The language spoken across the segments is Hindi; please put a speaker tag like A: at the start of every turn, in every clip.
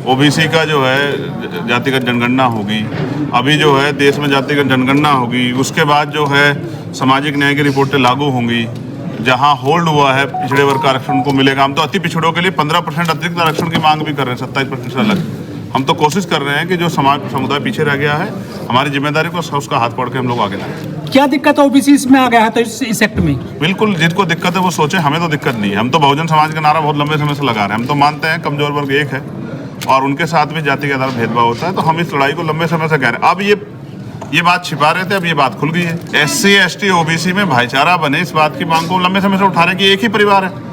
A: ओबीसी का जो है जातिगत जनगणना होगी, अभी जो है देश में जातिगत जनगणना होगी, उसके बाद जो है सामाजिक न्याय की रिपोर्टें लागू होंगी। जहां होल्ड हुआ है पिछड़े वर्ग का आरक्षण को मिलेगा। हम तो अति पिछड़ों के लिए 15% अतिरिक्त आरक्षण की मांग भी कर रहे हैं, 27% से अलग। हम तो कोशिश कर रहे हैं कि जो समुदाय पीछे रह गया है, हमारी जिम्मेदारी को उसका हाथ पकड़ के हम लोग आगे लाएं।
B: क्या दिक्कत है ओबीसी इसमें आ गया है तो इस एक्ट में?
A: बिल्कुल, जिनको दिक्कत है वो सोचे, हमें तो दिक्कत नहीं है। हम तो बहुजन समाज का नारा बहुत लंबे समय से लगा रहे हैं। हम तो मानते हैं कमजोर वर्ग एक है और उनके साथ भी जाति के आधार भेदभाव होता है, तो हम इस लड़ाई को लंबे समय से कह रहे हैं। अब ये बात छिपा रहे थे, अब ये बात खुल गई है। SC ST OBC में भाईचारा बने, इस बात की मांग को लंबे समय से उठा रहे हैं कि एक ही परिवार है।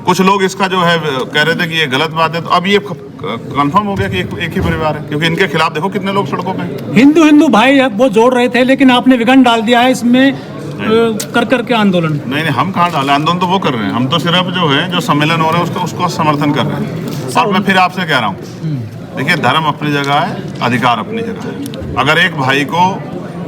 A: कुछ लोग इसका जो है कह रहे थे कि ये गलत बात है, तो अब ये कंफर्म हो गया कि एक ही परिवार है, क्योंकि इनके खिलाफ देखो कितने लोग सड़कों पे।
B: हिंदू भाई वो जोड़ रहे थे, लेकिन आपने विघन डाल दिया है इसमें कर के आंदोलन।
A: नहीं, हम कहाँ डाले, आंदोलन तो वो कर रहे हैं। हम तो सिर्फ जो है जो सम्मेलन हो रहे हैं उसको समर्थन कर रहे हैं। और मैं फिर आपसे कह रहा हूँ, देखिए, धर्म अपनी जगह है, अधिकार अपनी जगह है। अगर एक भाई को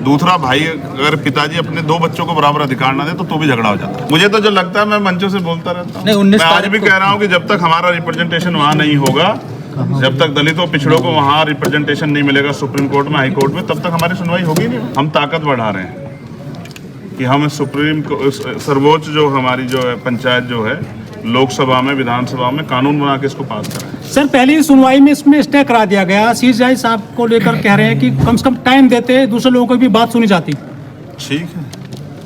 A: दूसरा भाई, अगर पिताजी अपने 2 बच्चों को बराबर अधिकार ना दे तो भी झगड़ा हो जाता है। मुझे तो जो लगता है, मैं मंचों से बोलता रहता हूँ, मैं आज भी कह रहा हूँ कि जब तक हमारा रिप्रेजेंटेशन वहाँ नहीं होगा, जब तक दलितों पिछड़ों को वहाँ रिप्रेजेंटेशन नहीं मिलेगा सुप्रीम कोर्ट में, हाई कोर्ट में, तब तक हमारी सुनवाई होगी नहीं। हम ताकत बढ़ा रहे हैं कि हम सर्वोच्च जो हमारी जो है पंचायत जो है, लोकसभा में, विधानसभा में कानून बना के इसको पास करें।
B: सर, पहली सुनवाई में इसमें स्टे करा दिया गया। CJI साहब को लेकर कह रहे हैं कि कम से कम टाइम देते, दूसरे लोगों की भी बात सुनी जाती।
A: ठीक है,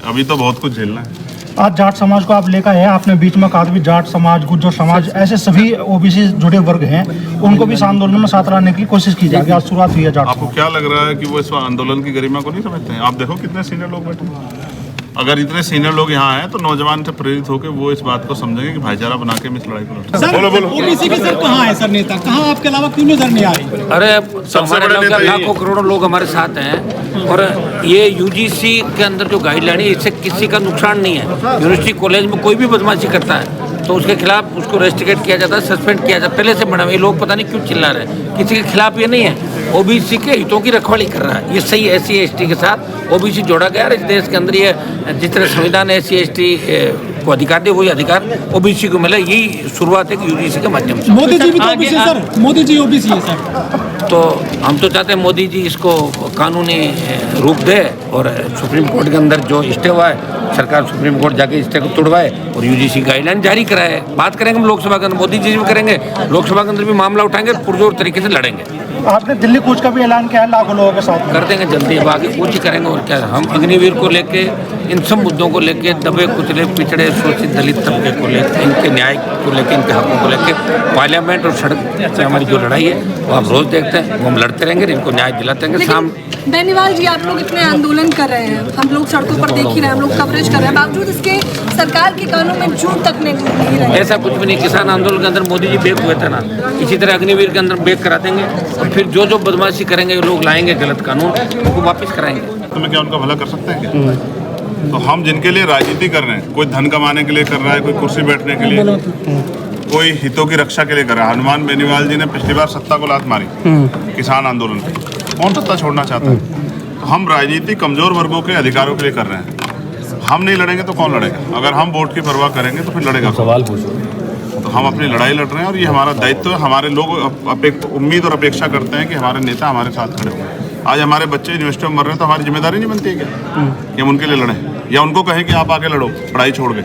A: अभी तो बहुत कुछ झेलना है।
C: आज जाट समाज को आप लेकर है, आपने बीच में कहा भी जाट समाज, गुर्जर समाज, ऐसे सभी OBC जुड़े वर्ग हैं, उनको भी इस आंदोलन में साथ लाने की कोशिश की जाएगी। आज शुरुआत हुई है जाट।
A: आपको क्या लग रहा है कि वो इस आंदोलन की गरिमा को नहीं समझते हैं? आप देखो कितने सीनियर लोग बैठे हैं। अगर इतने सीनियर लोग यहाँ हैं तो नौजवान से प्रेरित होकर वो इस बात को समझेंगे कि भाईचारा बना के इस लड़ाई को लड़ें। बोलो।
B: ओबीसी के सर कहाँ है सर नेता? कहाँ आपके अलावा क्यों नजर नहीं आ रही?
D: अरे हमारे लोग लाखों करोड़ों लोग हमारे साथ हैं, और ये UGC के अंदर जो गाइडलाइन है, इससे किसी का नुकसान नहीं है। यूनिवर्सिटी कॉलेज में कोई भी बदमाशी करता है तो उसके खिलाफ उसको रेस्ट्रिकेट किया जाता है, सस्पेंड किया जाता है। पहले से बना हुआ, ये लोग पता नहीं क्यों चिल्ला रहे हैं। किसी के खिलाफ ये नहीं है, OBC के हितों की रखवाली कर रहा है। ये सही है, SC ST के साथ OBC जोड़ा गया है। इस देश के अंदर ये जिस तरह संविधान SC ST को अधिकार दे, वही अधिकार OBC को मिला। यही शुरुआत है कि UGC के माध्यम से।
B: मोदी जी भी तो OBC है सर, मोदी जी OBC है सर।
D: तो हम तो चाहते हैं मोदी जी इसको कानूनी रूप दे, और सुप्रीम कोर्ट के अंदर जो स्टे हुआ है, सरकार सुप्रीम कोर्ट जाके स्टे को तोड़वाए और UGC गाइडलाइन जारी कराए। बात करेंगे हम लोकसभा के अंदर, मोदी जी भी करेंगे, लोकसभा के अंदर भी मामला उठाएंगे, पुरजोर तरीके से लड़ेंगे।
C: आपने दिल्ली कूच का भी ऐलान किया है लाखों लोगों के साथ।
D: कर देंगे जल्दी, अब आगे कूच ही करेंगे। और क्या, हम अग्निवीर को लेके, इन सब मुद्दों को लेके, दबे कुचले पिछड़े शोषित दलित तबके को लेकर, इनके न्याय को लेकर, इनके हकों को लेकर पार्लियामेंट और सड़क से हमारी जो लड़ाई है वो हम रोज देखते हैं, वो हम लड़ते रहेंगे, इनको न्याय दिलाते रहेंगे। शाम
E: बेनीवाल जी, आप लोग इतने आंदोलन कर रहे हैं, हम लोग सड़कों पर देख ही रहे हैं, हम लोग कवरेज कर रहे हैं, बावजूद इसके सरकार के कानून में जून तक नहीं रहे।
D: ऐसा कुछ भी नहीं। किसान आंदोलन के अंदर मोदी जी बेक हुए थे ना, इसी तरह अग्निवीर के अंदर बेक करा देंगे, और फिर जो बदमाशी करेंगे लोग लाएंगे गलत कानून, उनको वापस कराएंगे।
A: तो मैं क्या उनका भला कर सकते हैं क्या? तो हम जिनके लिए राजनीति कर रहे हैं, कोई धन कमाने के लिए कर रहा है, कोई कुर्सी बैठने के लिए, कोई हितों की रक्षा के लिए कर रहा है। हनुमान बेनीवाल जी ने पिछली बार सत्ता को लात मारी किसान आंदोलन पे, कौन सत्ता छोड़ना चाहता है? तो हम राजनीति कमजोर वर्गों के अधिकारों के लिए कर रहे हैं। हम नहीं लड़ेंगे तो कौन लड़ेगा? अगर हम वोट की परवाह करेंगे तो फिर लड़ेगा सवाल पूछो। तो हम अपनी लड़ाई लड़ रहे हैं और ये हमारा दायित्व है। हमारे लोग उम्मीद और अपेक्षा करते हैं कि हमारे नेता हमारे साथ खड़े हों। आज हमारे बच्चे यूनिवर्सिटी में मर रहे हैं तो हमारी जिम्मेदारी नहीं बनती है क्या कि हम उनके लिए लड़ें, या उनको कहें कि आप आके लड़ो पढ़ाई छोड़ के?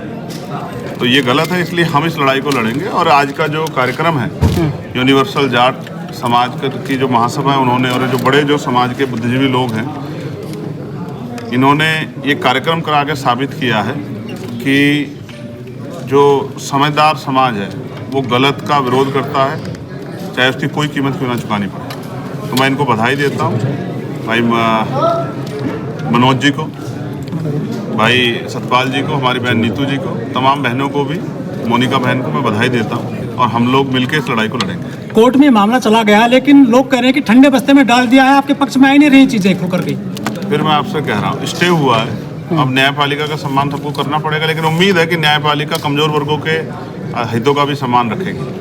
A: तो ये गलत है, इसलिए हम इस लड़ाई को लड़ेंगे। और आज का जो कार्यक्रम है, यूनिवर्सल जाट समाज की जो महासभा है उन्होंने, और जो बड़े जो समाज के बुद्धिजीवी लोग हैं, इन्होंने ये कार्यक्रम करा के साबित किया है कि जो समझदार समाज है वो गलत का विरोध करता है, चाहे उसकी कोई कीमत क्यों ना चुकानी पड़े। तो मैं इनको बधाई देता हूँ, भाई मनोज जी को, भाई सतपाल जी को, हमारी बहन नीतू जी को, तमाम बहनों को भी, मोनिका बहन को मैं बधाई देता हूँ, और हम लोग मिलकर इस लड़ाई को लड़ेंगे।
B: कोर्ट में मामला चला गया, लेकिन लोग कह रहे हैं कि ठंडे बस्ते में डाल दिया है, आपके पक्ष में आई नहीं रही चीजें खुल करके।
A: फिर मैं आपसे कह रहा हूँ, स्टे हुआ है, अब न्यायपालिका का सम्मान सबको करना पड़ेगा, लेकिन उम्मीद है कि न्यायपालिका कमजोर वर्गों के हितों का भी सम्मान रखेगी।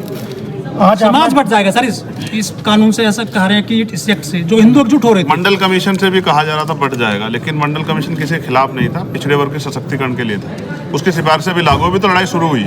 C: आज
B: समाज बढ़ जाएगा सर इस कानून से, ऐसा कह रहे हैं कि इस एक्ट से जो हिंदू एकजुट हो रहे थे।
A: मंडल कमीशन से भी कहा जा रहा था बढ़ जाएगा, लेकिन मंडल कमीशन किसी के खिलाफ नहीं था, पिछड़े वर्ग के सशक्तिकरण के लिए था। उसकी सिफारिशें भी लागू हुई तो लड़ाई शुरू हुई।